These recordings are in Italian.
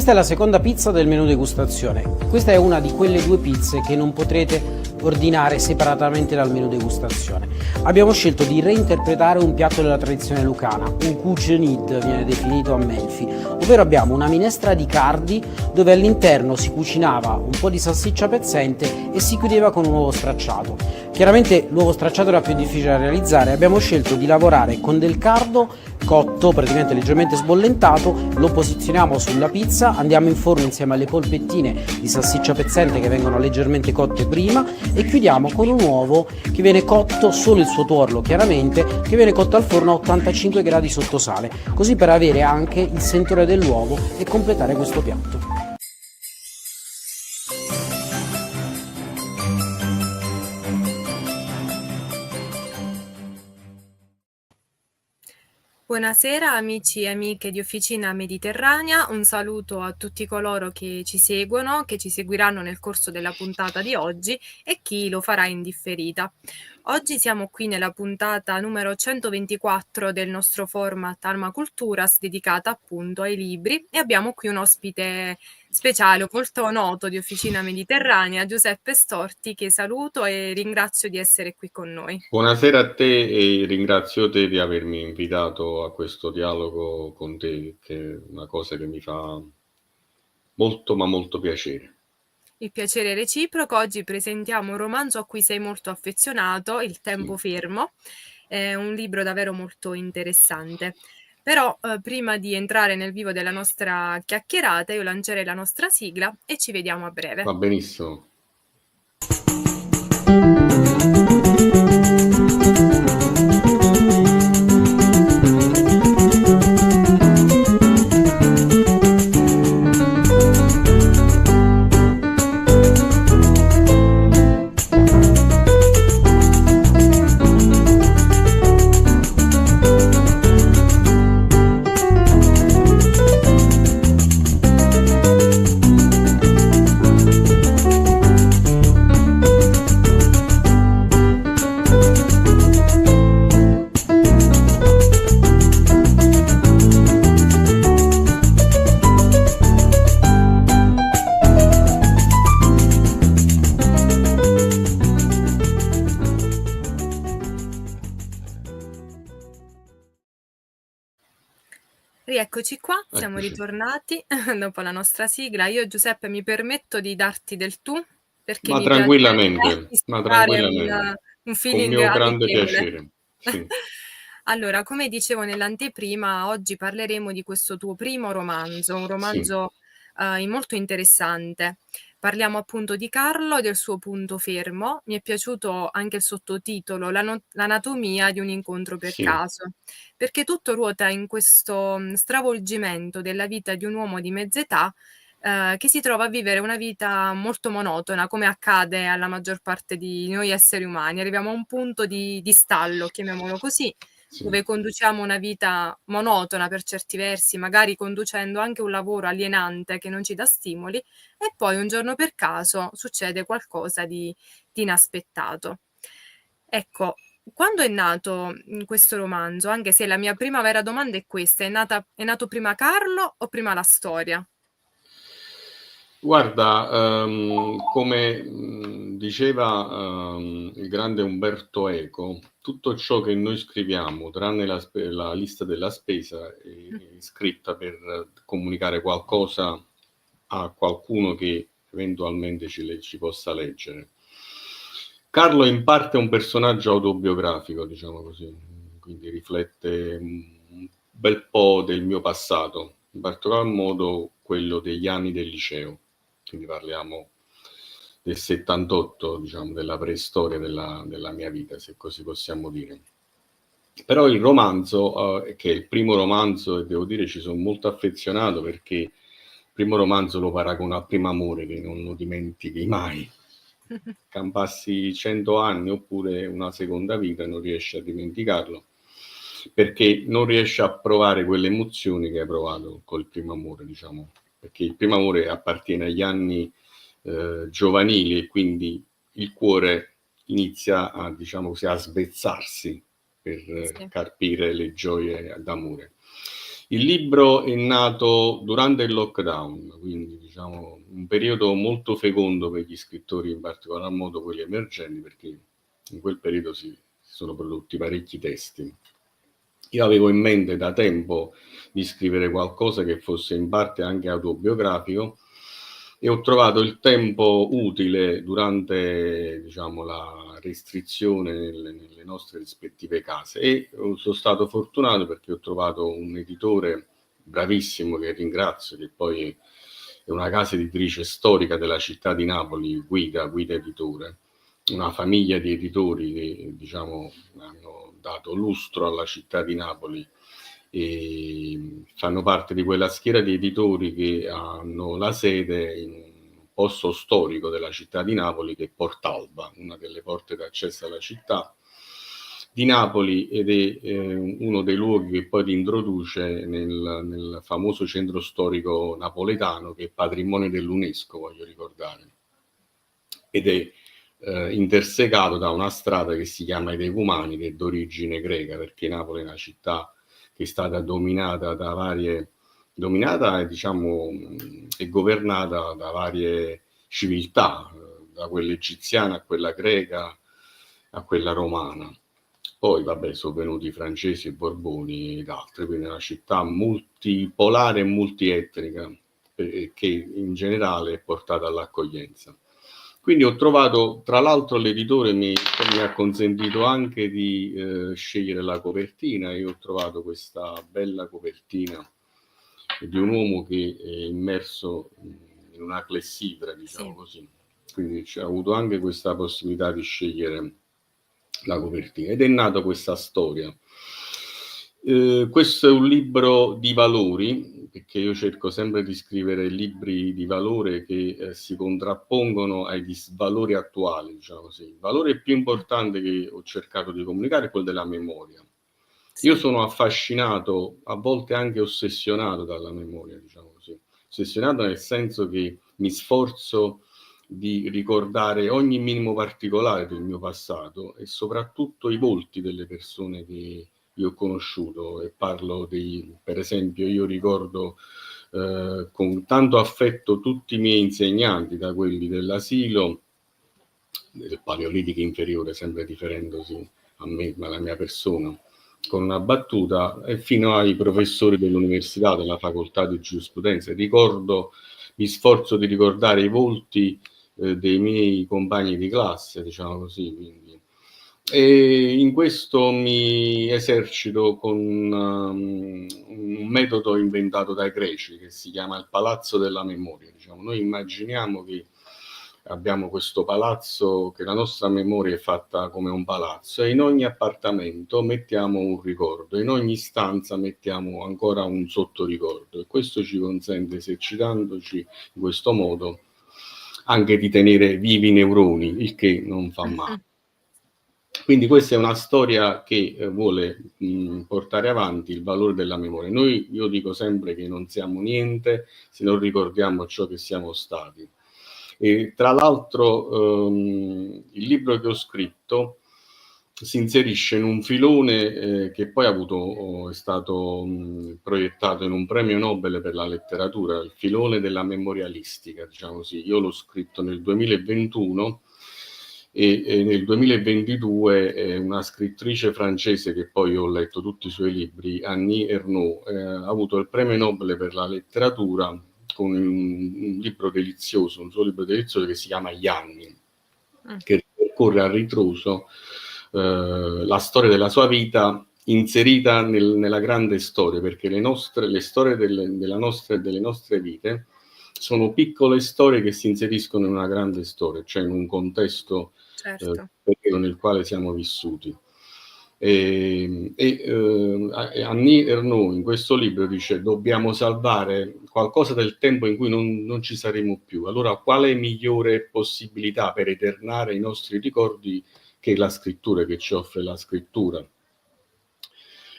Questa è la seconda pizza del menù degustazione. Questa è una di quelle due pizze che non potrete ordinare separatamente dal menù degustazione. Abbiamo scelto di reinterpretare un piatto della tradizione lucana, un cucinid viene definito a Melfi, ovvero abbiamo una minestra di cardi dove all'interno si cucinava un po' di salsiccia pezzente e si chiudeva con un uovo stracciato. Chiaramente l'uovo stracciato era più difficile da realizzare, abbiamo scelto di lavorare con del cardo cotto, praticamente leggermente sbollentato, lo posizioniamo sulla pizza, andiamo in forno insieme alle polpettine di salsiccia pezzente che vengono leggermente cotte prima e chiudiamo con un uovo che viene cotto, solo il suo tuorlo chiaramente, che viene cotto al forno a 85 gradi sotto sale, così per avere anche il sentore dell'uovo e completare questo piatto. Buonasera amici e amiche di Officina Mediterranea, un saluto a tutti coloro che ci seguono, che ci seguiranno nel corso della puntata di oggi e chi lo farà in differita. Oggi siamo qui nella puntata numero 124 del nostro format Alma Culturas, dedicata appunto ai libri, e abbiamo qui un ospite speciale, molto noto di Officina Mediterranea, Giuseppe Storti, che saluto e ringrazio di essere qui con noi. Buonasera a te e ringrazio te di avermi invitato a questo dialogo con te, che è una cosa che mi fa molto ma molto piacere. Il piacere è reciproco. Oggi presentiamo un romanzo a cui sei molto affezionato, Il tempo fermo. È un libro davvero molto interessante. Però prima di entrare nel vivo della nostra chiacchierata, io lancerei la nostra sigla e ci vediamo a breve. Va benissimo. Rieccoci qua, siamo ritornati dopo la nostra sigla. Io, Giuseppe, mi permetto di darti del tu, perché mi piace ispirare un feeling con mio grande amichevole. piacere. Sì. Allora, come dicevo nell'anteprima, oggi parleremo di questo tuo primo romanzo, un romanzo molto interessante. Parliamo appunto di Carlo e del suo punto fermo. Mi è piaciuto anche il sottotitolo, L'anatomia di un incontro per caso, perché tutto ruota in questo stravolgimento della vita di un uomo di mezz'età che si trova a vivere una vita molto monotona, come accade alla maggior parte di noi esseri umani. Arriviamo a un punto di stallo, chiamiamolo così, dove conduciamo una vita monotona per certi versi, magari conducendo anche un lavoro alienante che non ci dà stimoli, e poi un giorno per caso succede qualcosa di inaspettato. Ecco, quando è nato questo romanzo, anche se la mia prima vera domanda è questa, è nato prima Carlo o prima la storia? Guarda, come diceva il grande Umberto Eco, tutto ciò che noi scriviamo, tranne la lista della spesa, è scritta per comunicare qualcosa a qualcuno che eventualmente ci possa leggere. Carlo in parte è un personaggio autobiografico, diciamo così, quindi riflette un bel po' del mio passato, in particolar modo quello degli anni del liceo. Quindi parliamo del 78, diciamo, della preistoria della mia vita, se così possiamo dire. Però il romanzo, che è il primo romanzo, e devo dire ci sono molto affezionato perché il primo romanzo lo paragono a Primo Amore, che non lo dimentichi mai. Campassi 100 anni oppure una seconda vita, non riesci a dimenticarlo, perché non riesci a provare quelle emozioni che hai provato col Primo Amore, diciamo, perché il Primo Amore appartiene agli anni giovanili e quindi il cuore inizia a, diciamo così, a svezzarsi per carpire le gioie d'amore. Il libro è nato durante il lockdown, quindi diciamo un periodo molto fecondo per gli scrittori, in particolar modo quelli emergenti, perché in quel periodo si sono prodotti parecchi testi. Io avevo in mente da tempo di scrivere qualcosa che fosse in parte anche autobiografico e ho trovato il tempo utile durante, diciamo, la restrizione nelle nostre rispettive case e sono stato fortunato perché ho trovato un editore bravissimo che ringrazio, che poi è una casa editrice storica della città di Napoli, Guida Editore, una famiglia di editori che, diciamo, hanno dato lustro alla città di Napoli e fanno parte di quella schiera di editori che hanno la sede in un posto storico della città di Napoli, che è Portalba, una delle porte d'accesso alla città di Napoli, ed è uno dei luoghi che poi ti introduce nel famoso centro storico napoletano, che è patrimonio dell'UNESCO, voglio ricordare, ed è intersecato da una strada che si chiama Decumani, che è d'origine greca, perché Napoli è una città che è stata dominata diciamo, e governata da varie civiltà, da quella egiziana a quella greca a quella romana. Poi, vabbè, sono venuti i francesi, i Borboni ed altri, quindi è una città multipolare e multietnica, che in generale è portata all'accoglienza. Quindi ho trovato, tra l'altro l'editore mi ha consentito anche di scegliere la copertina. Io ho trovato questa bella copertina di un uomo che è immerso in una clessidra, diciamo così. Quindi c'è avuto anche questa possibilità di scegliere la copertina ed è nata questa storia. Questo è un libro di valori, perché io cerco sempre di scrivere libri di valore che si contrappongono ai disvalori attuali, diciamo così. Il valore più importante che ho cercato di comunicare è quello della memoria. Io sono affascinato, a volte anche ossessionato dalla memoria, diciamo così. Ossessionato nel senso che mi sforzo di ricordare ogni minimo particolare del mio passato e soprattutto i volti delle persone che io ho conosciuto, e parlo per esempio, io ricordo con tanto affetto tutti i miei insegnanti, da quelli dell'asilo, del Paleolitico inferiore, sempre riferendosi a me, alla mia persona, con una battuta, e fino ai professori dell'università, della facoltà di giurisprudenza. Mi sforzo di ricordare i volti dei miei compagni di classe, diciamo così, quindi. E in questo mi esercito con un metodo inventato dai greci che si chiama il palazzo della memoria. Diciamo, noi immaginiamo che abbiamo questo palazzo, che la nostra memoria è fatta come un palazzo, e in ogni appartamento mettiamo un ricordo, in ogni stanza mettiamo ancora un sottoricordo, e questo ci consente, esercitandoci in questo modo, anche di tenere vivi i neuroni, il che non fa male. Quindi questa è una storia che vuole portare avanti il valore della memoria. Io dico sempre che non siamo niente se non ricordiamo ciò che siamo stati. E tra l'altro il libro che ho scritto si inserisce in un filone che poi è stato proiettato in un premio Nobel per la letteratura, il filone della memorialistica, diciamo così. Io l'ho scritto nel 2021 e nel 2022 una scrittrice francese, che poi ho letto tutti i suoi libri, Annie Ernaux, ha avuto il premio Nobel per la letteratura con un libro delizioso, un suo libro delizioso che si chiama Gli anni, che ripercorre a ritroso la storia della sua vita inserita nella grande storia, perché le storie delle nostre vite sono piccole storie che si inseriscono in una grande storia, cioè in un contesto nel quale siamo vissuti. Annie Ernaux in questo libro dice: dobbiamo salvare qualcosa del tempo in cui non ci saremo più. Allora, quale migliore possibilità per eternare i nostri ricordi che la scrittura, che ci offre la scrittura?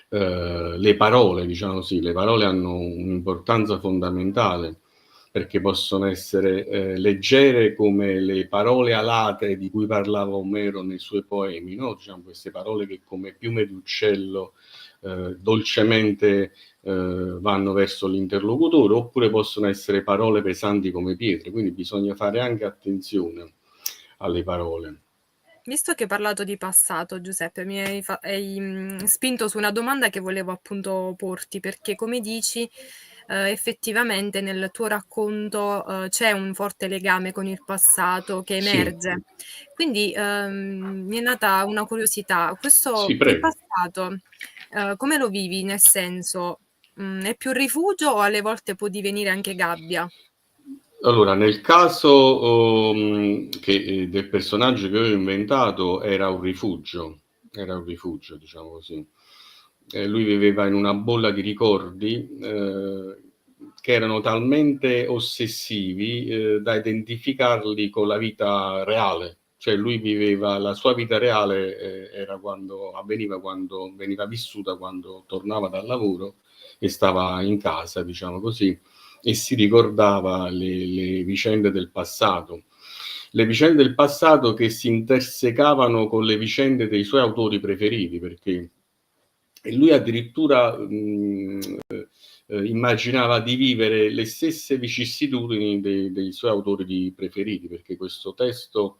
Le parole, diciamo così, le parole hanno un'importanza fondamentale, perché possono essere leggere come le parole alate di cui parlava Omero nei suoi poemi, no? Diciamo, queste parole che come piume d'uccello dolcemente vanno verso l'interlocutore, oppure possono essere parole pesanti come pietre, quindi bisogna fare anche attenzione alle parole. Visto che hai parlato di passato, Giuseppe, mi hai spinto su una domanda che volevo appunto porti, perché come dici, effettivamente nel tuo racconto, c'è un forte legame con il passato che Sì, emerge. Quindi, mi è nata una curiosità: sì, il prego. passato, come lo vivi? Nel senso, è più rifugio o alle volte può divenire anche gabbia? Allora, nel caso del personaggio che ho inventato era un rifugio, diciamo così. Lui viveva in una bolla di ricordi che erano talmente ossessivi da identificarli con la vita reale. Cioè lui viveva la sua vita reale, era avveniva quando veniva vissuta quando tornava dal lavoro e stava in casa, diciamo così, e si ricordava le vicende del passato. Le vicende del passato che si intersecavano con le vicende dei suoi autori preferiti, perché lui addirittura immaginava di vivere le stesse vicissitudini dei suoi autori preferiti, perché questo testo,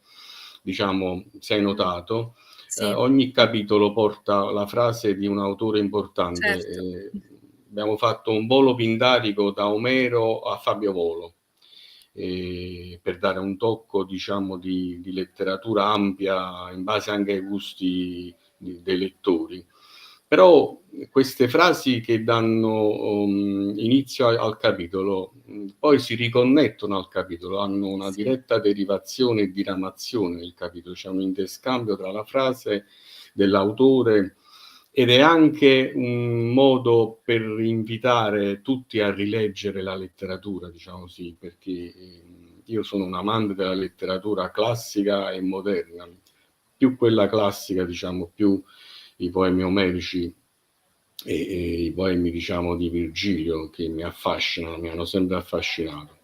diciamo, se hai notato, Sì, ogni capitolo porta la frase di un autore importante. certo. Abbiamo fatto un volo pindarico da Omero a Fabio Volo, per dare un tocco, diciamo, di letteratura ampia in base anche ai gusti dei lettori. Però queste frasi che danno inizio al capitolo poi si riconnettono al capitolo, hanno una Sì. diretta derivazione e diramazione del capitolo, c'è un interscambio tra la frase dell'autore ed è anche un modo per invitare tutti a rileggere la letteratura, diciamo così, perché io sono un amante della letteratura classica e moderna, più quella classica, diciamo, più i poemi omerici e i poemi, diciamo, di Virgilio che mi affascinano, mi hanno sempre affascinato.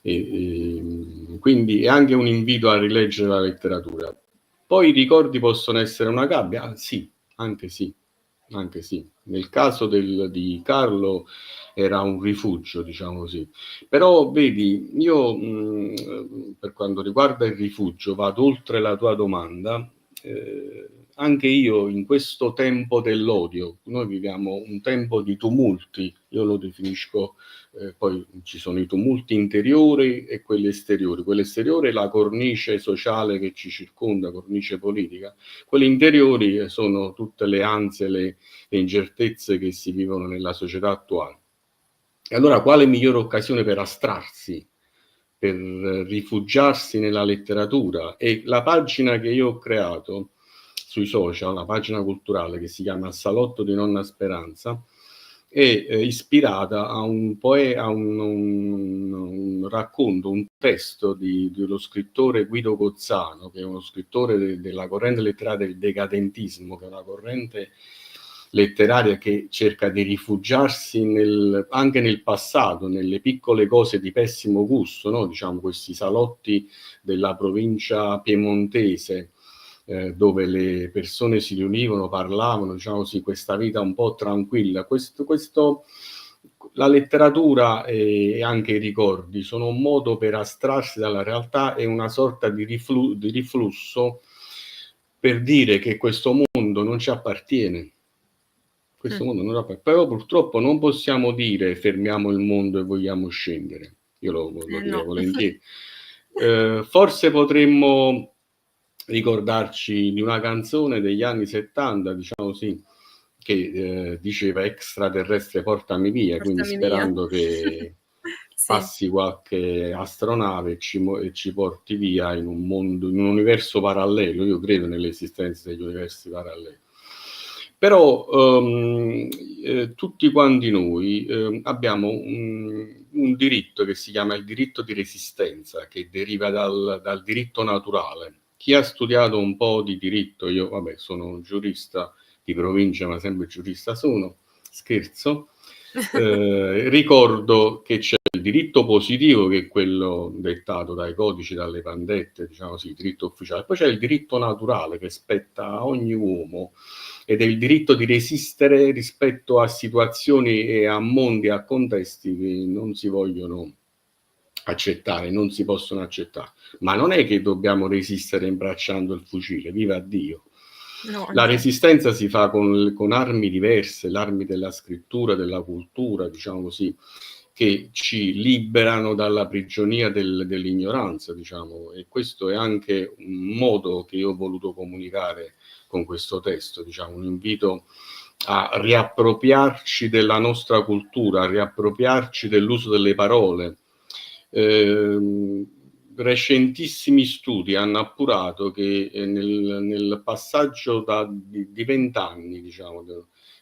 Quindi è anche un invito a rileggere la letteratura. Poi i ricordi possono essere una gabbia? Ah, sì, anche sì, anche sì. Nel caso di Carlo era un rifugio, diciamo così. Però vedi, io per quanto riguarda il rifugio vado oltre la tua domanda. Anche io in questo tempo dell'odio, noi viviamo un tempo di tumulti, io lo definisco, poi ci sono i tumulti interiori e quelli esteriori. Quello esteriore è la cornice sociale che ci circonda, cornice politica. Quelli interiori sono tutte le ansie, le incertezze che si vivono nella società attuale. E allora quale migliore occasione per astrarsi, per rifugiarsi nella letteratura? E la pagina che io ho creato sui social, la pagina culturale che si chiama Salotto di Nonna Speranza, è ispirata a un racconto, un testo dello scrittore Guido Cozzano, che è uno scrittore della corrente letteraria del decadentismo, che è una corrente letteraria che cerca di rifugiarsi anche nel passato, nelle piccole cose di pessimo gusto, no? Diciamo questi salotti della provincia piemontese, dove le persone si riunivano, parlavano, diciamo così, questa vita un po' tranquilla. La letteratura e anche i ricordi sono un modo per astrarsi dalla realtà e una sorta di riflusso per dire che questo mondo non ci appartiene. Questo mondo non appartiene. Però purtroppo non possiamo dire fermiamo il mondo e vogliamo scendere. Io lo direi No. volentieri. Forse potremmo ricordarci di una canzone degli anni 70, diciamo così, che diceva extraterrestre portami via, quindi Portami via. sperando che Sì. passi qualche astronave e ci porti via in un mondo, in un universo parallelo. Io credo nell'esistenza degli universi paralleli. Però tutti quanti noi abbiamo un diritto che si chiama il diritto di resistenza, che deriva dal diritto naturale. Chi ha studiato un po' di diritto, io vabbè sono un giurista di provincia, ma sempre giurista sono, scherzo, ricordo che c'è il diritto positivo, che è quello dettato dai codici, dalle pandette, diciamo così, diritto ufficiale. Poi c'è il diritto naturale che spetta a ogni uomo ed è il diritto di resistere rispetto a situazioni e a mondi, a contesti che non si vogliono accettare, non si possono accettare. Ma non è che dobbiamo resistere imbracciando il fucile, viva Dio. No, La infatti. resistenza si fa con armi diverse, l'armi della scrittura, della cultura, diciamo così, che ci liberano dalla prigionia dell'ignoranza, diciamo, e questo è anche un modo che io ho voluto comunicare con questo testo, diciamo, un invito a riappropriarci della nostra cultura, a riappropriarci dell'uso delle parole. Recentissimi studi hanno appurato che nel passaggio di 20 anni, diciamo,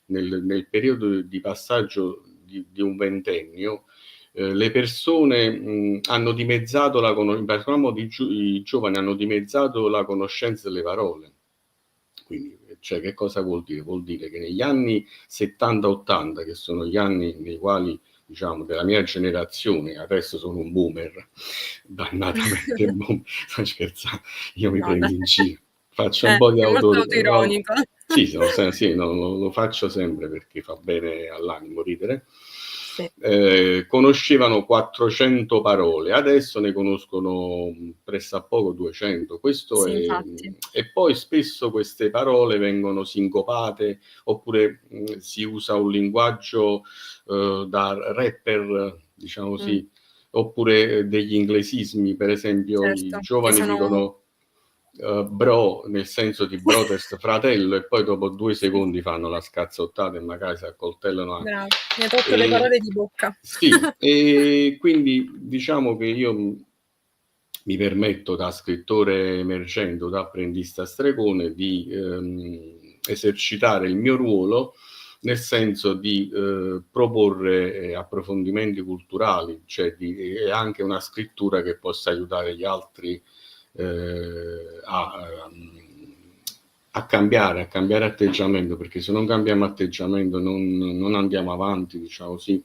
nel periodo di passaggio di un ventennio, le persone hanno dimezzato in particolar modo i giovani hanno dimezzato la conoscenza delle parole. Quindi, cioè, che cosa vuol dire? Vuol dire che negli anni 70-80, che sono gli anni nei quali, diciamo, della mia generazione, adesso sono un boomer, dannatamente boomer, sto scherzando, io mi prendo in giro, faccio un po' di È molto autoironico. Sì, lo faccio sempre perché fa bene all'animo ridere. Sì. Conoscevano 400 parole, adesso ne conoscono pressappoco 200. Questo Sì, è, infatti. e poi spesso queste parole vengono sincopate, oppure si usa un linguaggio da rapper, diciamo così, oppure degli inglesismi, per esempio Certo, i giovani dicono bro, nel senso di brothers, fratello, e poi dopo 2 secondi fanno la scazzottata e magari si accoltellano anche. Bravo, mi hai tolto le parole di bocca. Sì, e quindi diciamo che io mi permetto, da scrittore emergente, da apprendista stregone, di esercitare il mio ruolo, nel senso di proporre approfondimenti culturali, cioè e anche una scrittura che possa aiutare gli altri a cambiare atteggiamento, perché se non cambiamo atteggiamento non andiamo avanti, diciamo così.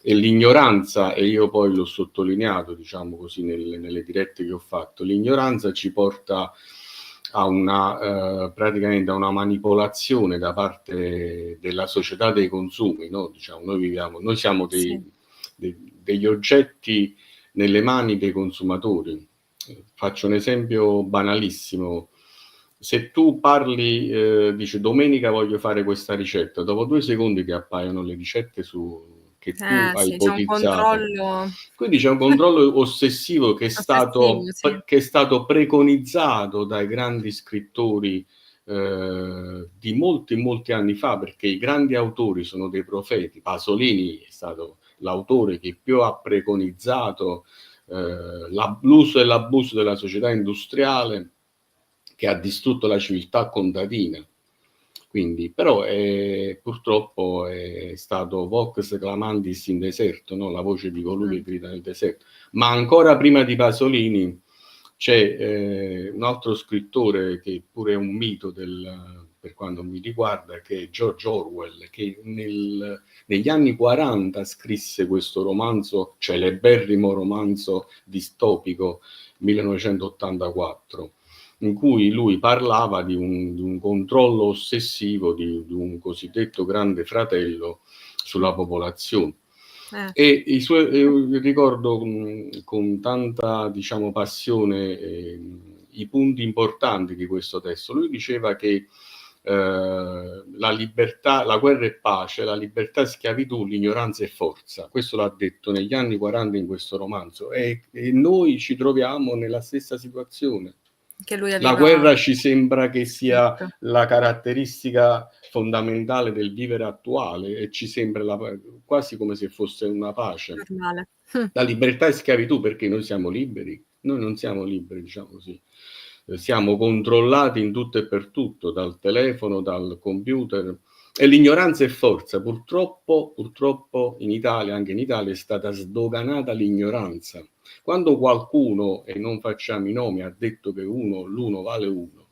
E l'ignoranza, e io poi l'ho sottolineato, diciamo così, nelle dirette che ho fatto, l'ignoranza ci porta a praticamente a una manipolazione da parte della società dei consumi, no? Diciamo, noi siamo degli oggetti nelle mani dei consumatori. Faccio un esempio banalissimo. Se tu parli, dici domenica voglio fare questa ricetta, dopo 2 secondi ti appaiono le ricette che tu hai Sì, c'è un ipotizzato. controllo. Quindi c'è un controllo ossessivo che è stato preconizzato dai grandi scrittori di molti anni fa, perché i grandi autori sono dei profeti. Pasolini è stato l'autore che più ha preconizzato l'uso e l'abuso della società industriale, che ha distrutto la civiltà contadina. Quindi, però purtroppo è stato vox clamandis in deserto, no? La voce di colui che grida nel deserto. Ma ancora prima di Pasolini c'è un altro scrittore che pure è un mito per quanto mi riguarda, che è George Orwell, che negli anni 40 scrisse questo romanzo, celeberrimo romanzo distopico, 1984, in cui lui parlava di un controllo ossessivo di un cosiddetto grande fratello sulla popolazione. E ricordo con tanta, diciamo, passione i punti importanti di questo testo. Lui diceva che la libertà, la guerra è pace, la libertà è schiavitù, l'ignoranza è forza. Questo l'ha detto negli anni 40 in questo romanzo, e noi ci troviamo nella stessa situazione. Che lui aveva... La guerra ci sembra che sia la caratteristica fondamentale del vivere attuale, e ci sembra quasi come se fosse una pace. Normale. La libertà è schiavitù, perché noi siamo liberi? Noi non siamo liberi, diciamo così. Siamo controllati in tutto e per tutto, dal telefono, dal computer, e l'ignoranza è forza. Purtroppo in Italia, anche in Italia, è stata sdoganata l'ignoranza. Quando qualcuno, e non facciamo i nomi, ha detto che l'uno vale uno,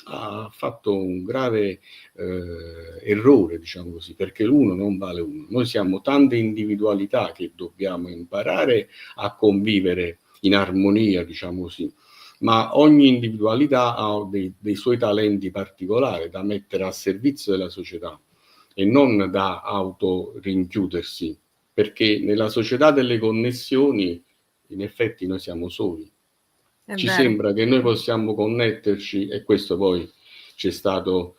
ha fatto un grave errore, diciamo così, perché l'uno non vale uno. Noi siamo tante individualità che dobbiamo imparare a convivere in armonia, diciamo così. ma ogni individualità ha dei suoi talenti particolari da mettere a servizio della società e non da rinchiudersi, perché nella società delle connessioni in effetti noi siamo soli. Ci sembra che noi possiamo connetterci, e questo poi ci è stato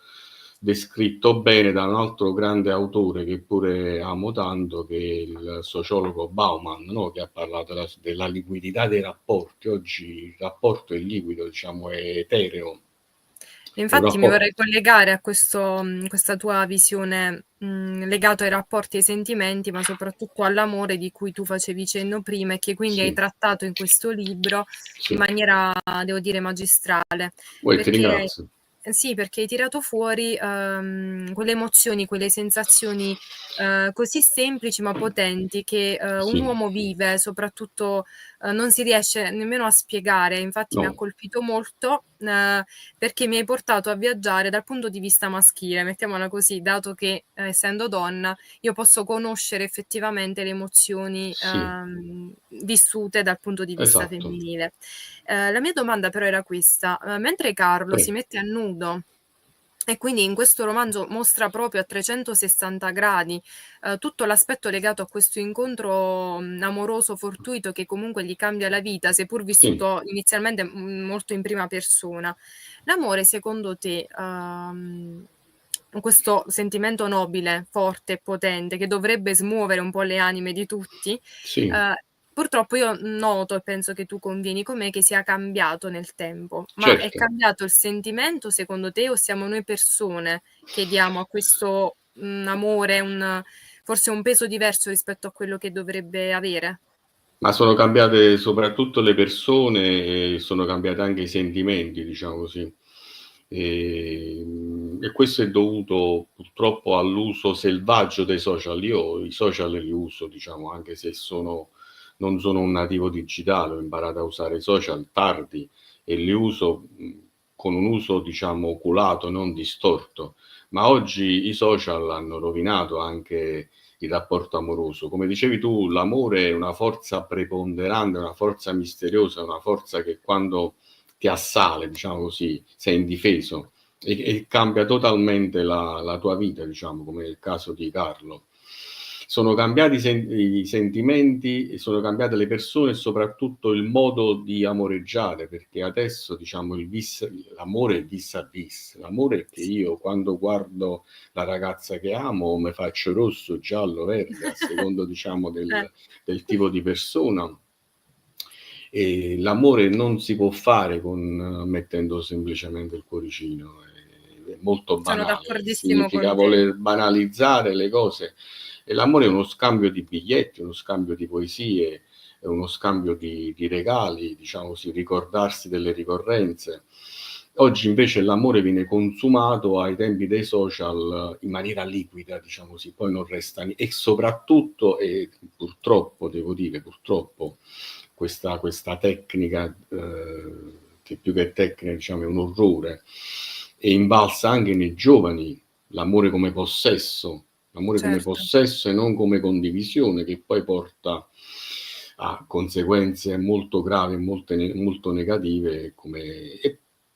descritto bene da un altro grande autore che pure amo tanto, che è il sociologo Bauman, no? Che ha parlato della liquidità dei rapporti. Oggi il rapporto è liquido, diciamo, è etereo. Infatti mi vorrei collegare a questa tua visione legato ai rapporti e ai sentimenti, ma soprattutto all'amore di cui tu facevi cenno prima e che quindi hai trattato in questo libro in maniera, devo dire, magistrale. Ti ringrazio. Sì, perché hai tirato fuori quelle emozioni, quelle sensazioni così semplici ma potenti che un uomo vive, soprattutto non si riesce nemmeno a spiegare. Infatti mi ha colpito molto perché mi hai portato a viaggiare dal punto di vista maschile, mettiamola così, dato che essendo donna io posso conoscere effettivamente le emozioni vissute dal punto di vista femminile. La mia domanda però era questa: mentre Carlo si mette a nudo e quindi in questo romanzo mostra proprio a 360 gradi tutto l'aspetto legato a questo incontro amoroso fortuito che comunque gli cambia la vita, seppur vissuto inizialmente molto in prima persona. L'amore, secondo te, questo sentimento nobile, forte e potente, che dovrebbe smuovere un po' le anime di tutti, purtroppo io noto, e penso che tu convieni con me, che sia cambiato nel tempo. Ma è cambiato il sentimento secondo te, o siamo noi persone che diamo a questo amore forse un peso diverso rispetto a quello che dovrebbe avere? Ma sono cambiate soprattutto le persone e sono cambiati anche i sentimenti, diciamo così. E questo è dovuto purtroppo all'uso selvaggio dei social. Io i social li uso, diciamo, anche se non sono un nativo digitale, ho imparato a usare i social tardi e li uso con un uso, diciamo, oculato, non distorto. Ma oggi i social hanno rovinato anche il rapporto amoroso. Come dicevi tu, l'amore è una forza preponderante, una forza misteriosa, una forza che quando ti assale, diciamo così, sei indifeso e cambia totalmente la tua vita, diciamo, come nel caso di Carlo. Sono cambiati i sentimenti, sono cambiate le persone e soprattutto il modo di amoreggiare, perché adesso, diciamo, l'amore è vis a vis. L'amore è che io quando guardo la ragazza che amo mi faccio rosso, giallo, verde, a secondo, diciamo, del tipo di persona. E l'amore non si può fare mettendo semplicemente il cuoricino, è molto banale, significa voler banalizzare le cose. E l'amore è uno scambio di biglietti, uno scambio di poesie, è uno scambio di regali, diciamo così, ricordarsi delle ricorrenze. Oggi invece l'amore viene consumato ai tempi dei social in maniera liquida, diciamo così, poi non resta e soprattutto, e purtroppo devo dire, questa tecnica, che più che tecnica, diciamo, è un orrore, è invalsa anche nei giovani, l'amore come possesso, come possesso e non come condivisione, che poi porta a conseguenze molto gravi, molto negative.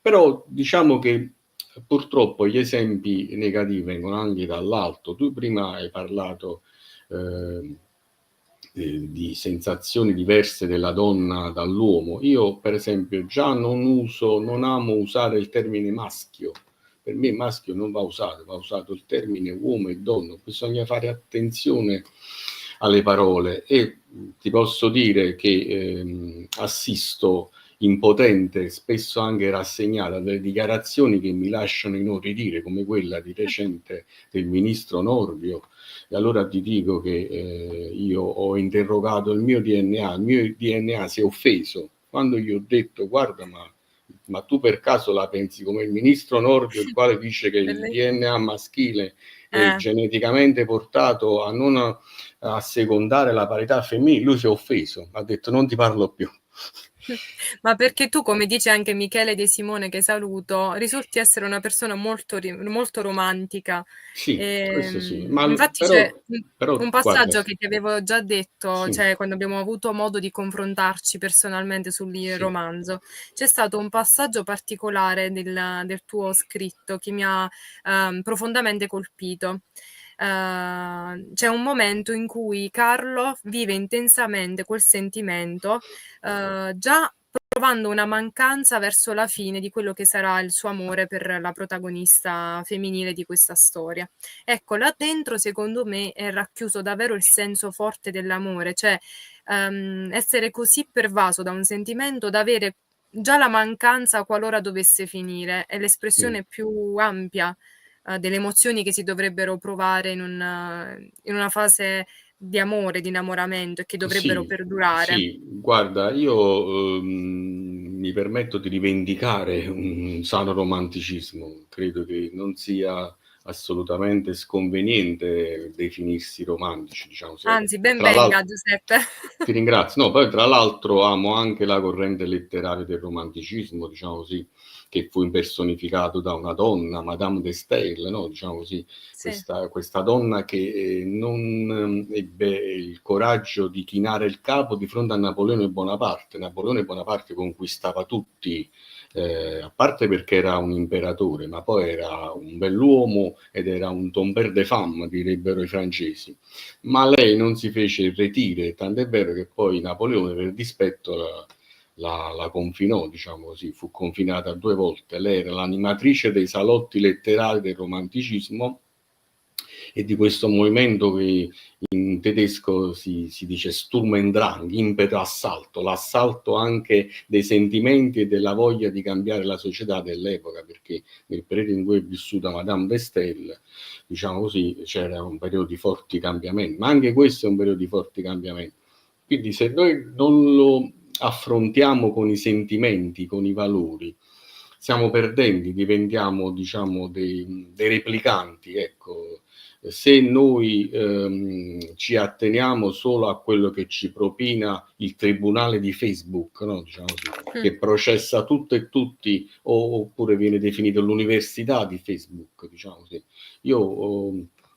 Però diciamo che purtroppo gli esempi negativi vengono anche dall'alto. Tu prima hai parlato di sensazioni diverse della donna dall'uomo. Io per esempio già non amo usare il termine maschio. Per me maschio non va usato il termine uomo e donna. Bisogna fare attenzione alle parole e ti posso dire che assisto impotente, spesso anche rassegnata, a delle dichiarazioni che mi lasciano inorridire, come quella di recente del ministro Nordio. E allora ti dico che io ho interrogato il mio DNA si è offeso quando gli ho detto: guarda, ma tu per caso la pensi come il ministro Nordio, il quale dice che il DNA maschile è geneticamente portato a non assecondare la parità femminile? Lui si è offeso, ha detto: non ti parlo più. Ma perché tu, come dice anche Michele De Simone, che saluto, risulti essere una persona molto romantica. Sì, questo sì, ma Infatti però, c'è però un guarda, passaggio che ti avevo già detto, sì, cioè quando abbiamo avuto modo di confrontarci personalmente sul sì, romanzo, c'è stato un passaggio particolare del tuo scritto che mi ha profondamente colpito. C'è un momento in cui Carlo vive intensamente quel sentimento, già provando una mancanza verso la fine di quello che sarà il suo amore per la protagonista femminile di questa storia. Ecco, là dentro secondo me è racchiuso davvero il senso forte dell'amore, cioè essere così pervaso da un sentimento da avere già la mancanza qualora dovesse finire, è sì. l'espressione più ampia delle emozioni che si dovrebbero provare in una fase di amore, di innamoramento e che dovrebbero Sì, perdurare. sì, guarda, io mi permetto di rivendicare un sano romanticismo. Credo che non sia assolutamente sconveniente definirsi romantici, diciamo. Anzi, ben Tra venga l'altro, Giuseppe. ti ringrazio. No, poi tra l'altro amo anche la corrente letteraria del romanticismo, diciamo così, che fu impersonificato da una donna, Madame de Staël, no? Diciamo così, Sì. questa donna che non ebbe il coraggio di chinare il capo di fronte a Napoleone Bonaparte. Napoleone Bonaparte conquistava tutti, a parte perché era un imperatore, ma poi era un bell'uomo ed era un tomber de femme, direbbero i francesi. Ma lei non si fece irretire, tant'è vero che poi Napoleone, per dispetto, la confinò, diciamo così, fu confinata 2 volte. Lei era l'animatrice dei salotti letterari del romanticismo e di questo movimento che in tedesco si dice Sturm und Drang, impeto assalto, l'assalto anche dei sentimenti e della voglia di cambiare la società dell'epoca, perché nel periodo in cui è vissuta Madame de Staël, diciamo così, c'era un periodo di forti cambiamenti, ma anche questo è un periodo di forti cambiamenti. Quindi se noi non lo affrontiamo con i sentimenti, con i valori, siamo perdenti, diventiamo, diciamo, dei replicanti, ecco. Se noi ci atteniamo solo a quello che ci propina il tribunale di Facebook, no? Diciamo così, che processa tutto e tutti, oppure viene definito l'università di Facebook, diciamo così. Io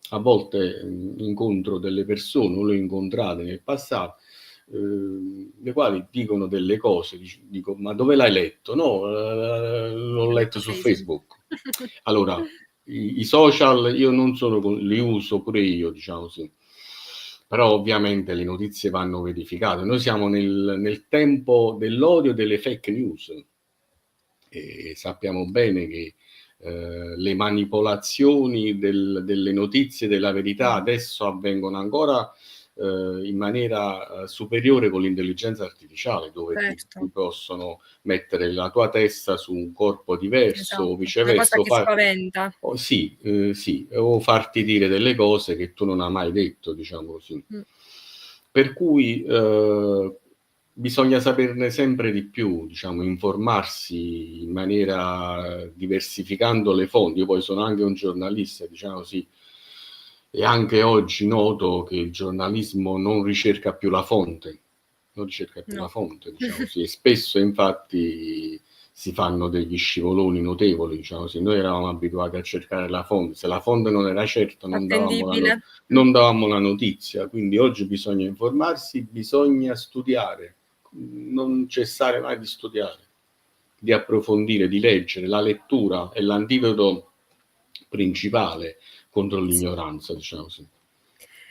a volte incontro delle persone, o le ho incontrate nel passato, le quali dicono delle cose, dico, ma dove l'hai letto? No, l'ho letto su Facebook. Allora, i social io non sono, li uso pure io, diciamo così, però ovviamente le notizie vanno verificate. Noi siamo nel tempo dell'odio e delle fake news e sappiamo bene che le manipolazioni delle notizie, della verità adesso avvengono ancora in maniera superiore con l'intelligenza artificiale, dove ti Certo, possono mettere la tua testa su un corpo diverso o esatto. Una cosa viceversa, che spaventa. sì, sì, o farti dire delle cose che tu non hai mai detto, diciamo così. Mh. Per cui bisogna saperne sempre di più, diciamo, informarsi in maniera diversificando le fonti. Io poi sono anche un giornalista, diciamo così, e anche oggi noto che il giornalismo non ricerca più la fonte, No. diciamo così, e spesso infatti si fanno degli scivoloni notevoli, diciamo così. Noi eravamo abituati a cercare la fonte, se la fonte non era certa Attendibile. non davamo la notizia, quindi oggi bisogna informarsi, bisogna studiare, non cessare mai di studiare, di approfondire, di leggere. La lettura è l'antidoto principale contro Sì. l'ignoranza, diciamo così.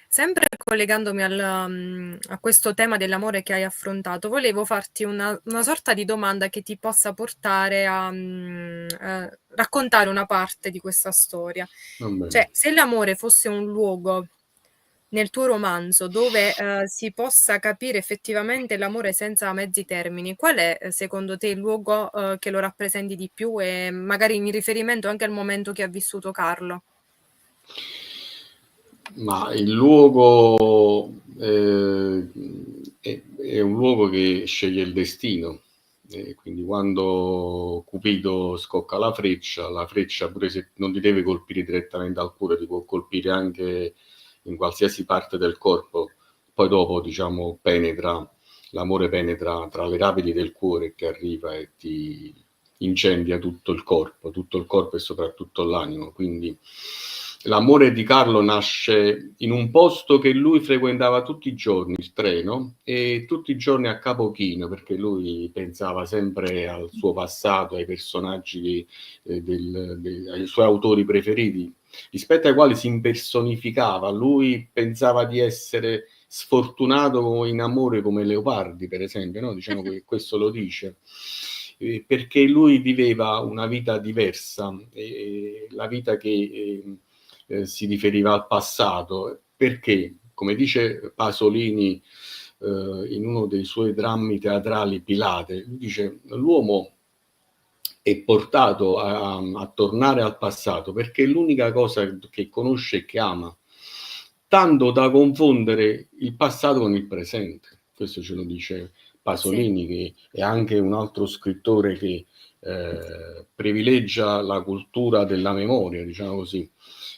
Sempre collegandomi a questo tema dell'amore che hai affrontato, volevo farti una sorta di domanda che ti possa portare a raccontare una parte di questa storia. Va bene. Cioè, se l'amore fosse un luogo nel tuo romanzo dove si possa capire effettivamente l'amore senza mezzi termini, qual è secondo te il luogo che lo rappresenti di più e magari in riferimento anche al momento che ha vissuto Carlo? Ma il luogo è un luogo che sceglie il destino. Quindi quando Cupido scocca la freccia pure se non ti deve colpire direttamente al cuore, ti può colpire anche in qualsiasi parte del corpo, poi dopo diciamo penetra l'amore penetra tra le rapidi del cuore, che arriva e ti incendia tutto il corpo e soprattutto l'animo. Quindi l'amore di Carlo nasce in un posto che lui frequentava tutti i giorni, il treno, e tutti i giorni a capo chino, perché lui pensava sempre al suo passato, ai personaggi, ai suoi autori preferiti, rispetto ai quali si impersonificava. Lui pensava di essere sfortunato in amore come Leopardi, per esempio, no? Diciamo che questo lo dice. Perché lui viveva una vita diversa, la vita che si riferiva al passato, perché, come dice Pasolini in uno dei suoi drammi teatrali, Pilate, lui dice: l'uomo è portato a tornare al passato perché è l'unica cosa che conosce e che ama, tanto da confondere il passato con il presente. Questo ce lo dice Pasolini, che è anche un altro scrittore che privilegia la cultura della memoria, diciamo così,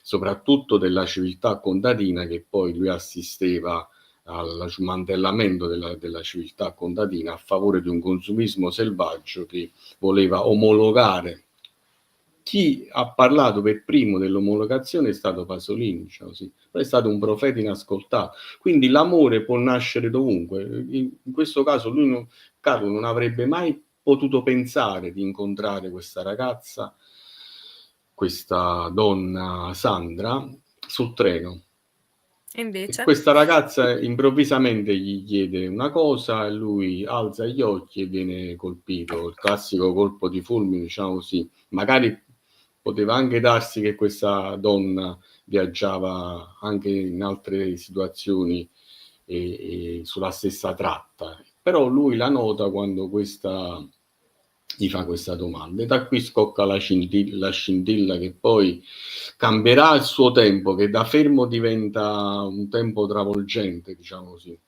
soprattutto della civiltà contadina, che poi lui assisteva al smantellamento della civiltà contadina a favore di un consumismo selvaggio che voleva omologare. Chi ha parlato per primo dell'omologazione è stato Pasolini, diciamo così. È stato un profeta inascoltato. Quindi l'amore può nascere dovunque. In questo caso Carlo non avrebbe mai potuto pensare di incontrare questa ragazza, questa donna Sandra, sul treno. E invece? Questa ragazza improvvisamente gli chiede una cosa e lui alza gli occhi e viene colpito, il classico colpo di fulmine, diciamo così. Magari poteva anche darsi che questa donna viaggiava anche in altre situazioni e sulla stessa tratta, però lui la nota quando questa gli fa questa domanda, e da qui scocca la scintilla che poi cambierà il suo tempo, che da fermo diventa un tempo travolgente, diciamo così.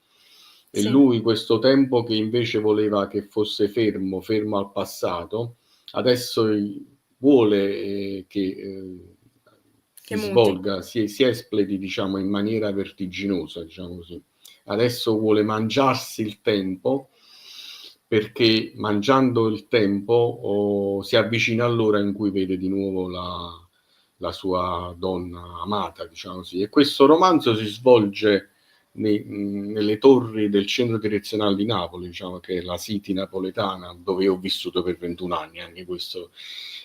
E Sì. lui, questo tempo che invece voleva che fosse fermo al passato, adesso vuole che si muti. svolga, si espleti, diciamo, in maniera vertiginosa, diciamo così. Adesso vuole mangiarsi il tempo, perché mangiando il tempo si avvicina all'ora in cui vede di nuovo la sua donna amata, diciamo così. E questo romanzo si svolge nelle torri del centro direzionale di Napoli, diciamo, che è la City napoletana, dove io ho vissuto per 21 anni. Anche questo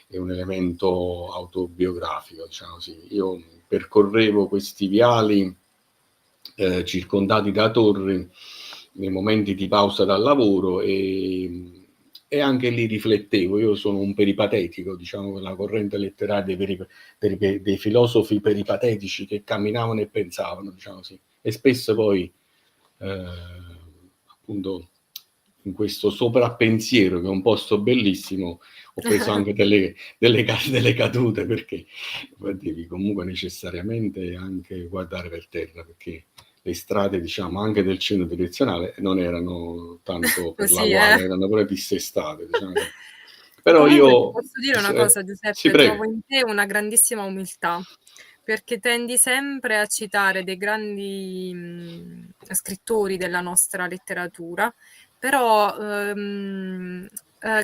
è un elemento autobiografico, diciamo così. Io percorrevo questi viali circondati da torri nei momenti di pausa dal lavoro e anche lì riflettevo. Io sono un peripatetico, diciamo, la corrente letteraria dei filosofi peripatetici che camminavano e pensavano, diciamo così. E spesso poi appunto in questo sovrappensiero, che è un posto bellissimo, ho preso anche delle cadute, perché devi comunque necessariamente anche guardare per terra, perché le strade, diciamo, anche del centro direzionale non erano tanto per la guardia, erano pure dissestate, diciamo. Però comunque io ti posso dire una cosa, Giuseppe, sì, prego. trovo in te una grandissima umiltà, perché tendi sempre a citare dei grandi scrittori della nostra letteratura, però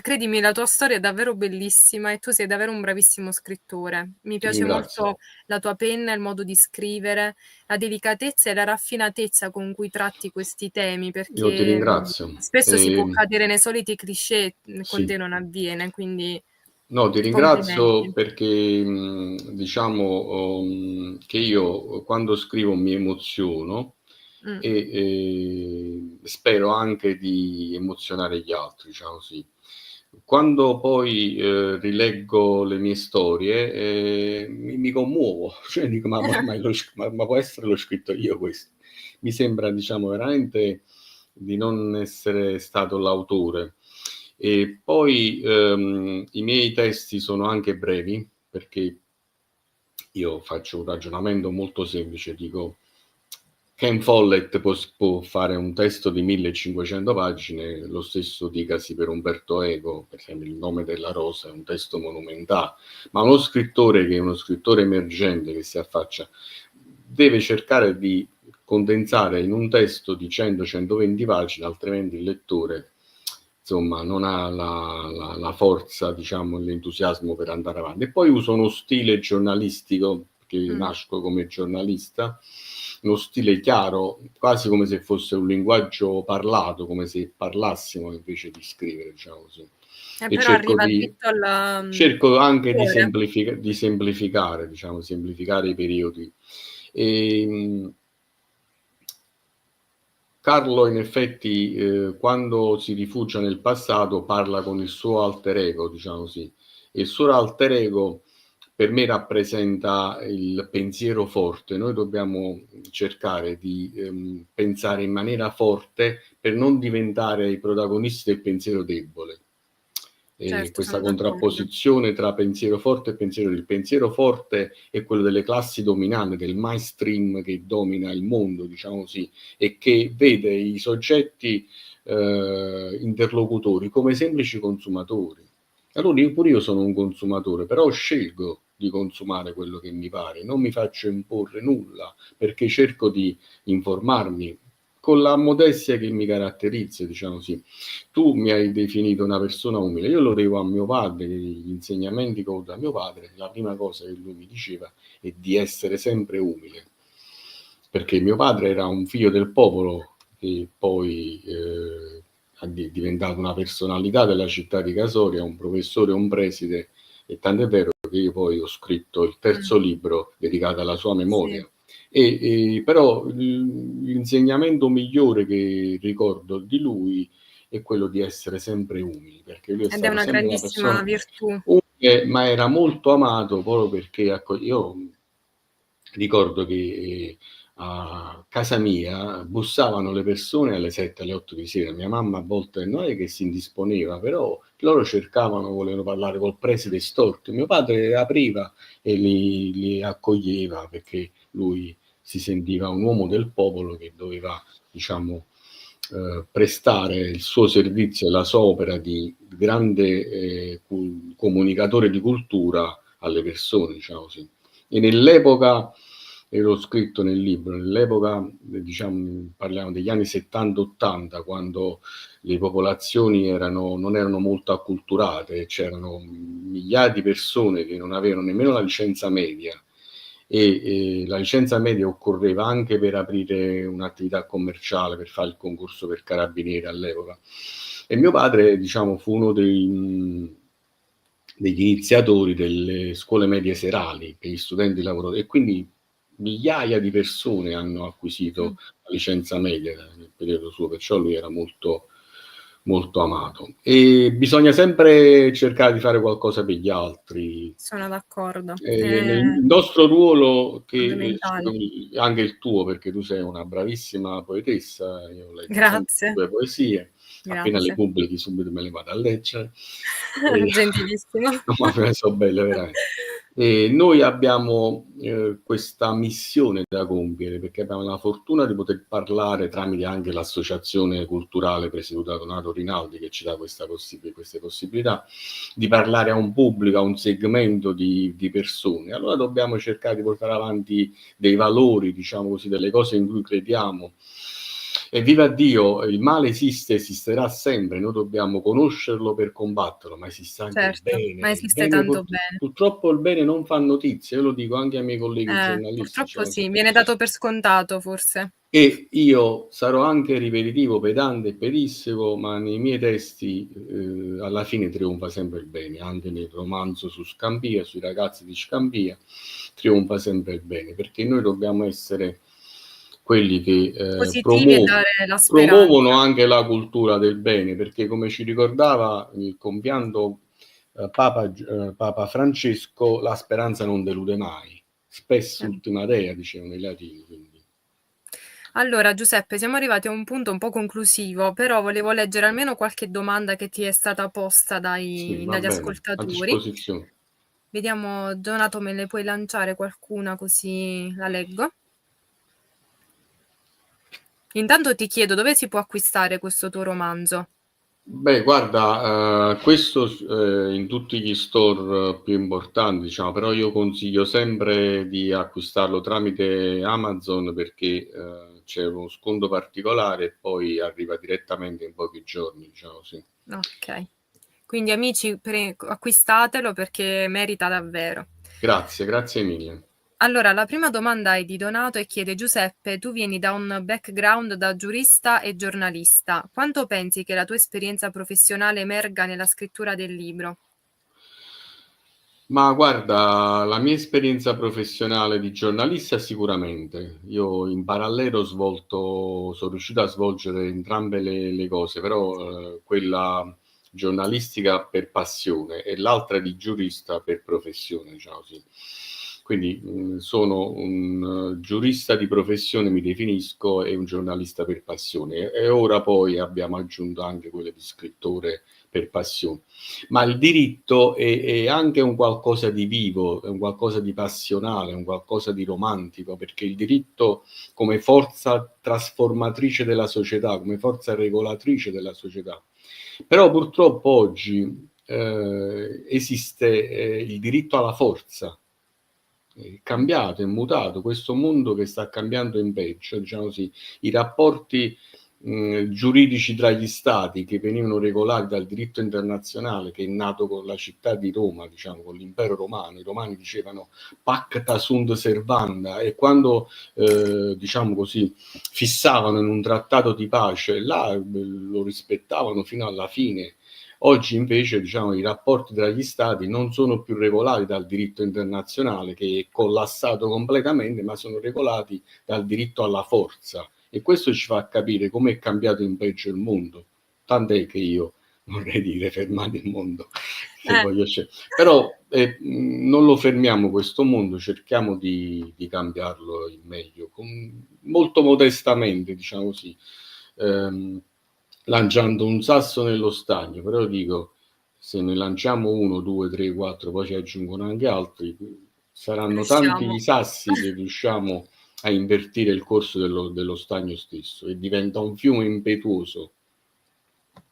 credimi, la tua storia è davvero bellissima e tu sei davvero un bravissimo scrittore. Mi piace molto la tua penna, il modo di scrivere, la delicatezza e la raffinatezza con cui tratti questi temi, perché io ti ringrazio. spesso si può cadere nei soliti cliché, con te non avviene, quindi no, ti ringrazio perché diciamo che io quando scrivo mi emoziono e spero anche di emozionare gli altri, diciamo così. Quando poi rileggo le mie storie mi commuovo, cioè dico ma può essere l'ho scritto io questo? Mi sembra, diciamo, veramente di non essere stato l'autore. E poi i miei testi sono anche brevi, perché io faccio un ragionamento molto semplice, dico: Ken Follett può fare un testo di 1500 pagine, lo stesso dicasi per Umberto Eco, per esempio Il nome della rosa è un testo monumentale, ma uno scrittore che è uno scrittore emergente, che si affaccia, deve cercare di condensare in un testo di 100-120 pagine, altrimenti il lettore insomma non ha la forza, diciamo, l'entusiasmo per andare avanti. E poi uso uno stile giornalistico, che nasco come giornalista, uno stile chiaro, quasi come se fosse un linguaggio parlato, come se parlassimo invece di scrivere, diciamo così. E però arriva dritto al cerco anche cuore. di semplificare, diciamo, semplificare i periodi. Carlo, in effetti, quando si rifugia nel passato, parla con il suo alter ego, diciamo così. E il suo alter ego per me rappresenta il pensiero forte. Noi dobbiamo cercare di pensare in maniera forte per non diventare i protagonisti del pensiero debole. Certo, Questa sono d'accordo. contrapposizione tra pensiero forte e pensiero debole. Il pensiero forte è quello delle classi dominanti, del mainstream che domina il mondo, diciamo così, e che vede i soggetti interlocutori come semplici consumatori. Allora io sono un consumatore, però scelgo di consumare quello che mi pare, non mi faccio imporre nulla, perché cerco di informarmi con la modestia che mi caratterizza, diciamo così. Tu mi hai definito una persona umile, io lo devo a mio padre, gli insegnamenti che ho da mio padre, la prima cosa che lui mi diceva è di essere sempre umile, perché mio padre era un figlio del popolo che poi è diventato una personalità della città di Casoria, un professore, un preside, e tant'è vero che io poi ho scritto il terzo libro dedicato alla sua memoria. Sì. Però l'insegnamento migliore che ricordo di lui è quello di essere sempre umili, perché lui è stato una sempre una grandissima persona virtù. umile, ma era molto amato proprio perché, ecco, io ricordo che a casa mia bussavano le persone alle 7, alle 8 di sera. Mia mamma a volte non è che si indisponeva, però loro volevano parlare col preside storto. Mio padre apriva e li accoglieva, perché lui si sentiva un uomo del popolo che doveva, diciamo, prestare il suo servizio e la sua opera di grande comunicatore di cultura alle persone, diciamo così. E nell'epoca, e l'ho scritto nel libro, nell'epoca, diciamo, parliamo degli anni 70-80, quando le popolazioni non erano molto acculturate, c'erano migliaia di persone che non avevano nemmeno la licenza media, e la licenza media occorreva anche per aprire un'attività commerciale, per fare il concorso per carabinieri all'epoca. E mio padre, diciamo, fu uno degli iniziatori delle scuole medie serali che gli studenti lavoravano, e quindi migliaia di persone hanno acquisito la licenza media nel periodo suo, perciò lui era molto, molto amato. E bisogna sempre cercare di fare qualcosa per gli altri. Sono d'accordo. Nel nostro ruolo, che Fondamentale. anche il tuo, perché tu sei una bravissima poetessa, io leggo sempre le Grazie. tue poesie, appena le Grazie. pubblichi subito me le vado a leggere. Gentilissimo. No, ma sono belle veramente. E noi abbiamo questa missione da compiere, perché abbiamo la fortuna di poter parlare tramite anche l'associazione culturale presieduta da Donato Rinaldi, che ci dà queste possibilità, di parlare a un pubblico, a un segmento di persone. Allora dobbiamo cercare di portare avanti dei valori, diciamo così, delle cose in cui crediamo. E viva Dio, il male esiste, esisterà sempre, noi dobbiamo conoscerlo per combatterlo, ma esiste anche il bene. Ma esiste tanto bene. Purtroppo il bene non fa notizie, io lo dico anche ai miei colleghi giornalisti. Purtroppo sì, viene dato per scontato forse. E io sarò anche ripetitivo, pedante e pedisseco, ma nei miei testi alla fine trionfa sempre il bene, anche nel romanzo su Scampia, sui ragazzi di Scampia, trionfa sempre il bene, perché noi dobbiamo essere quelli che promuovono anche la cultura del bene, perché come ci ricordava il compianto Papa Francesco, la speranza non delude mai, spesso ultima dea, dicevano i latini. Quindi. Allora Giuseppe, siamo arrivati a un punto un po' conclusivo, però volevo leggere almeno qualche domanda che ti è stata posta dagli ascoltatori. A disposizione. Vediamo, Donato, me ne puoi lanciare qualcuna così la leggo? Intanto ti chiedo dove si può acquistare questo tuo romanzo? Beh, guarda, questo in tutti gli store più importanti, diciamo, però io consiglio sempre di acquistarlo tramite Amazon perché c'è uno sconto particolare e poi arriva direttamente in pochi giorni, diciamo sì. Okay. Quindi amici acquistatelo perché merita davvero. Grazie mille. Allora, la prima domanda è di Donato e chiede: Giuseppe, tu vieni da un background da giurista e giornalista. Quanto pensi che la tua esperienza professionale emerga nella scrittura del libro? Ma guarda, la mia esperienza professionale di giornalista sicuramente. Io in parallelo sono riuscito a svolgere entrambe le cose, però quella giornalistica per passione e l'altra di giurista per professione, diciamo così. Quindi sono un giurista di professione, mi definisco, e un giornalista per passione. E ora poi abbiamo aggiunto anche quelle di scrittore per passione. Ma il diritto è anche un qualcosa di vivo, è un qualcosa di passionale, è un qualcosa di romantico, perché il diritto come forza trasformatrice della società, come forza regolatrice della società. Però purtroppo oggi esiste il diritto alla forza, è cambiato, è mutato, questo mondo che sta cambiando in peggio, diciamo così, i rapporti giuridici tra gli stati che venivano regolati dal diritto internazionale che è nato con la città di Roma, diciamo, con l'impero romano. I romani dicevano pacta sunt servanda e quando, diciamo così, fissavano in un trattato di pace, là lo rispettavano fino alla fine. Oggi invece, diciamo, i rapporti tra gli stati non sono più regolati dal diritto internazionale che è collassato completamente, ma sono regolati dal diritto alla forza. E questo ci fa capire come è cambiato in peggio il mondo. Tant'è che io vorrei dire fermate il mondo, che voglio però non lo fermiamo questo mondo, cerchiamo di cambiarlo in meglio, molto modestamente, diciamo così, lanciando un sasso nello stagno. Però dico, se ne lanciamo 1, 2, 3, 4, poi ci aggiungono anche altri, saranno tanti Riusciamo. i sassi che riusciamo a invertire il corso dello stagno stesso e diventa un fiume impetuoso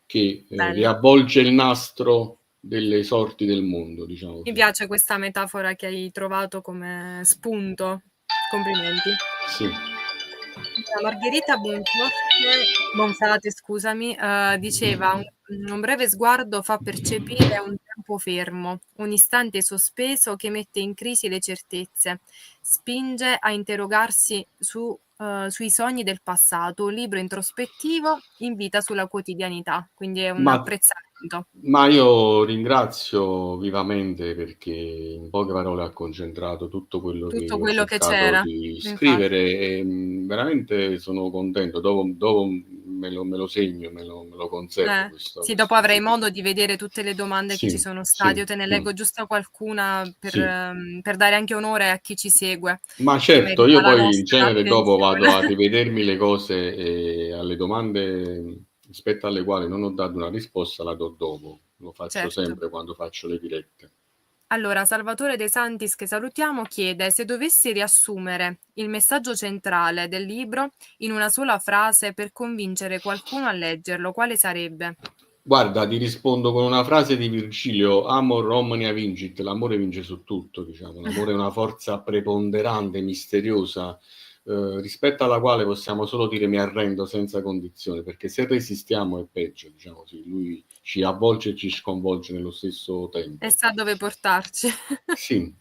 che Bello. riavvolge il nastro delle sorti del mondo, diciamo Mi così. piace questa metafora che hai trovato come spunto. Complimenti. Sì. Margherita Bonfate, scusami, diceva: un breve sguardo fa percepire un tempo fermo, un istante sospeso che mette in crisi le certezze, spinge a interrogarsi sui sogni del passato. Un libro introspettivo invita sulla quotidianità, quindi è un Ma apprezzamento. Ma io ringrazio vivamente perché in poche parole ha concentrato tutto quello Tutto che ho quello che cercato c'era, di infatti. scrivere e veramente sono contento. Dopo me lo segno, me lo conservo questo, Sì, dopo questo avrai libro. modo di vedere tutte le domande che ci Sì, sono state. sì, Io te ne leggo giusto qualcuna sì. per dare anche onore a chi ci segue, Ma che certo, merita io la poi in nostra genere dopo attenzione. vado a rivedermi le cose e alle domande rispetto alle quali non ho dato una risposta la do dopo. Lo faccio Certo. sempre quando faccio le dirette. Allora, Salvatore De Santis, che salutiamo, chiede: se dovessi riassumere il messaggio centrale del libro in una sola frase per convincere qualcuno a leggerlo, quale sarebbe? Guarda, ti rispondo con una frase di Virgilio: "Amor omnia vincit", l'amore vince su tutto, diciamo. L'amore è una forza preponderante, misteriosa, rispetto alla quale possiamo solo dire: "Mi arrendo senza condizioni", perché se resistiamo è peggio, diciamo così. Lui ci avvolge e ci sconvolge nello stesso E tempo. sa dove portarci. Sì.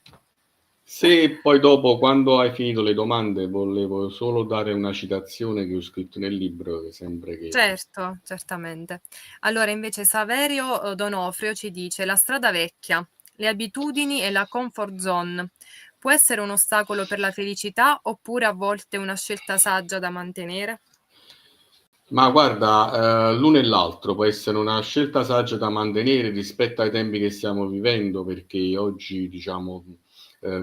Se poi dopo, quando hai finito le domande, volevo solo dare una citazione che ho scritto nel libro, che sempre che Certo, certamente. Allora invece Saverio, Donofrio ci dice: "La strada vecchia, le abitudini e la comfort zone può essere un ostacolo per la felicità oppure a volte una scelta saggia da mantenere?" Ma guarda, l'uno e l'altro può essere una scelta saggia da mantenere rispetto ai tempi che stiamo vivendo, perché oggi diciamo,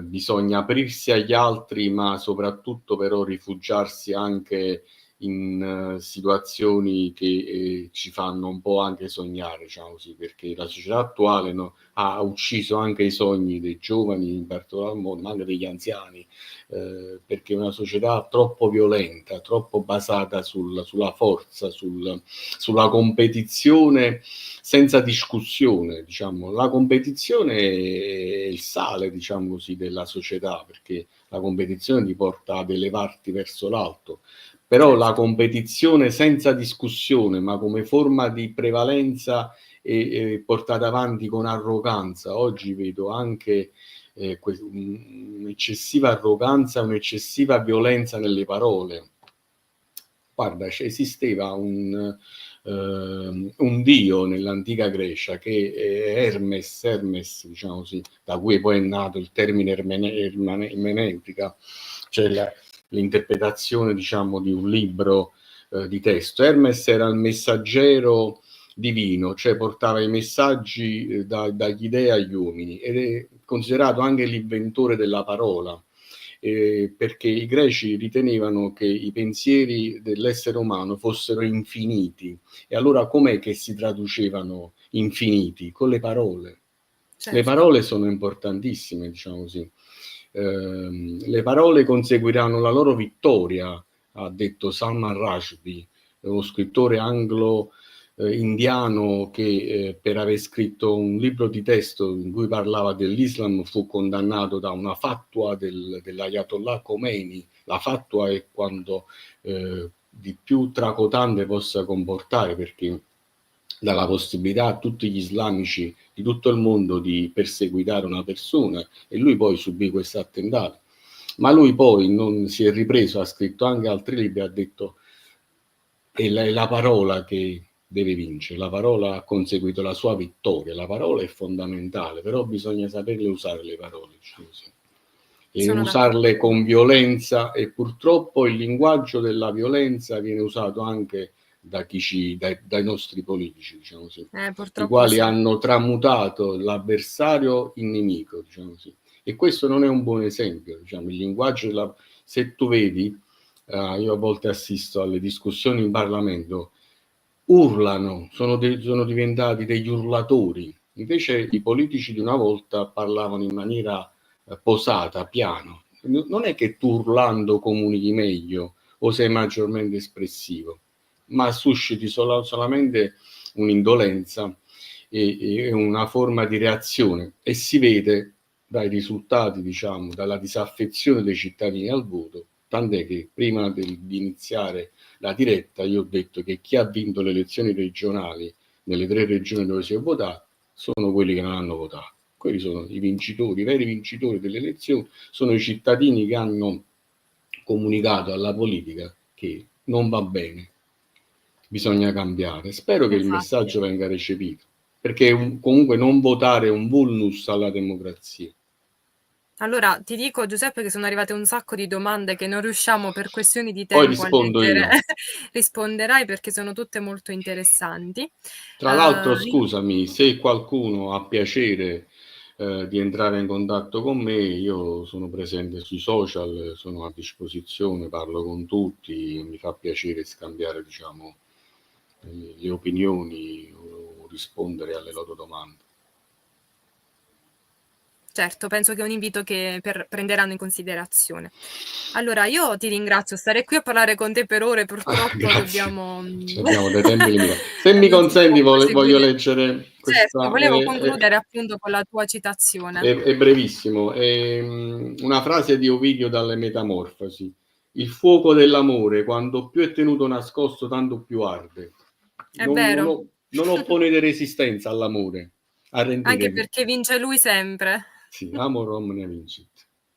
bisogna aprirsi agli altri, ma soprattutto però rifugiarsi anche in situazioni che ci fanno un po' anche sognare, diciamo così, perché la società attuale ha ucciso anche i sogni dei giovani, in particolar modo, ma anche degli anziani, perché è una società troppo violenta, troppo basata sulla forza, sulla competizione senza discussione, diciamo. La competizione è il sale, diciamo così, della società, perché la competizione ti porta ad elevarti verso l'alto. Però la competizione senza discussione, ma come forma di prevalenza e portata avanti con arroganza, oggi vedo anche un'eccessiva arroganza, un'eccessiva violenza nelle parole. Guarda, esisteva un dio nell'antica Grecia che è Hermes, diciamo così, da cui poi è nato il termine ermeneutica, cioè l'interpretazione, diciamo, di un libro di testo. Hermes era il messaggero divino, cioè portava i messaggi dagli dei agli uomini, ed è considerato anche l'inventore della parola. Perché i greci ritenevano che i pensieri dell'essere umano fossero infiniti, e allora com'è che si traducevano infiniti? Con le parole. Certo. Le parole sono importantissime, diciamo così. Le parole conseguiranno la loro vittoria, ha detto Salman Rushdie, uno scrittore anglo-indiano che per aver scritto un libro di testo in cui parlava dell'Islam fu condannato da una fatwa dell'Ayatollah Khomeini. La fatwa è quanto di più tracotante possa comportare, perché dà la possibilità a tutti gli islamici di tutto il mondo di perseguitare una persona, e lui poi subì questo attentato. Ma lui poi non si è ripreso, ha scritto anche altri libri, ha detto è la parola che deve vincere, la parola ha conseguito la sua vittoria, la parola è fondamentale, però bisogna saperle usare le parole, e Sono usarle d'accordo. con violenza, e purtroppo il linguaggio della violenza viene usato anche dai nostri politici, diciamo così, i quali hanno tramutato l'avversario in nemico, diciamo così. E questo non è un buon esempio, diciamo. Il linguaggio se tu vedi, io a volte assisto alle discussioni in Parlamento, urlano, sono diventati degli urlatori. Invece i politici di una volta parlavano in maniera posata, piano. Non è che tu urlando comunichi meglio o sei maggiormente espressivo, ma susciti solamente un'indolenza e una forma di reazione, e si vede dai risultati, diciamo, dalla disaffezione dei cittadini al voto, tant'è che prima di iniziare la diretta io ho detto che chi ha vinto le elezioni regionali nelle 3 regioni dove si è votato sono quelli che non hanno votato. Quelli sono i vincitori, i veri vincitori delle elezioni, sono i cittadini che hanno comunicato alla politica che non va bene, bisogna cambiare. Spero che il messaggio venga recepito, perché comunque non votare è un vulnus alla democrazia. Allora, ti dico, Giuseppe, che sono arrivate un sacco di domande che non riusciamo per questioni di Poi tempo a rispondo leggere. io. Risponderai, perché sono tutte molto interessanti. Tra l'altro, scusami, se qualcuno ha piacere di entrare in contatto con me, io sono presente sui social, sono a disposizione, parlo con tutti, mi fa piacere scambiare, diciamo, le opinioni o rispondere alle loro domande. Certo, penso che è un invito che prenderanno in considerazione. Allora, io ti ringrazio, stare qui a parlare con te per ore purtroppo dobbiamo abbiamo dei tempi limitati. Se mi consenti voglio leggere questa. Certo, volevo concludere appunto con la tua citazione. È brevissimo, è una frase di Ovidio dalle Metamorfosi: il fuoco dell'amore quanto più è tenuto nascosto tanto più arde. È vero. Non opponete resistenza all'amore, Anche perché vince lui sempre. Sì, amor omnia vincit.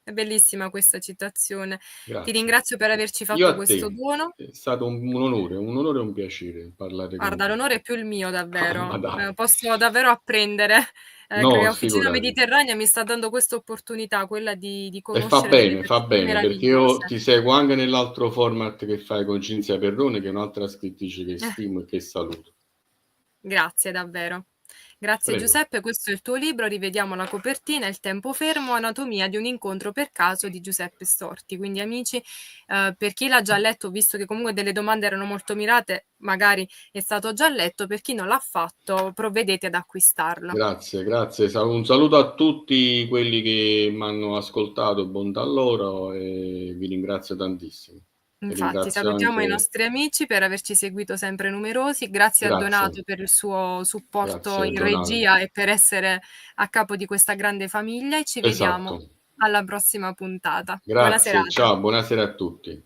È bellissima questa citazione. Grazie. Ti ringrazio per averci fatto questo dono. È stato un onore e un piacere parlare con te. Guarda, l'onore è più il mio, davvero. Posso davvero apprendere. Officina Mediterranea mi sta dando questa opportunità, quella di conoscere. E fa bene, perché io ti seguo anche nell'altro format che fai con Cinzia Perrone, che è un'altra scrittrice che stimo e che saluto. Grazie, davvero. Grazie Prego. Giuseppe, questo è il tuo libro, rivediamo la copertina, Il tempo fermo, anatomia di un incontro per caso di Giuseppe Storti. Quindi amici, per chi l'ha già letto, visto che comunque delle domande erano molto mirate, magari è stato già letto, per chi non l'ha fatto provvedete ad acquistarlo. Grazie, grazie. Un saluto a tutti quelli che mi hanno ascoltato, bontà loro, e vi ringrazio tantissimo. E Infatti, ringrazio salutiamo i anche... nostri amici per averci seguito sempre numerosi. Grazie a Donato Grazie, per il suo supporto grazie in Donato. regia e per essere a capo di questa grande famiglia e ci vediamo Esatto. alla prossima puntata. Buona Grazie, serata. ciao, buonasera a tutti.